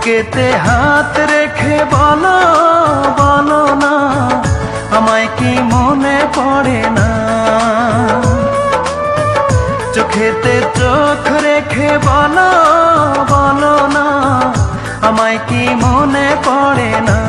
বুকেতে হাত রেখে বলো বলো না, আমায় কি মনে পড়ে না? চোখেতে চোখ রেখে বলো বলো না, আমায় কি মনে পড়ে না?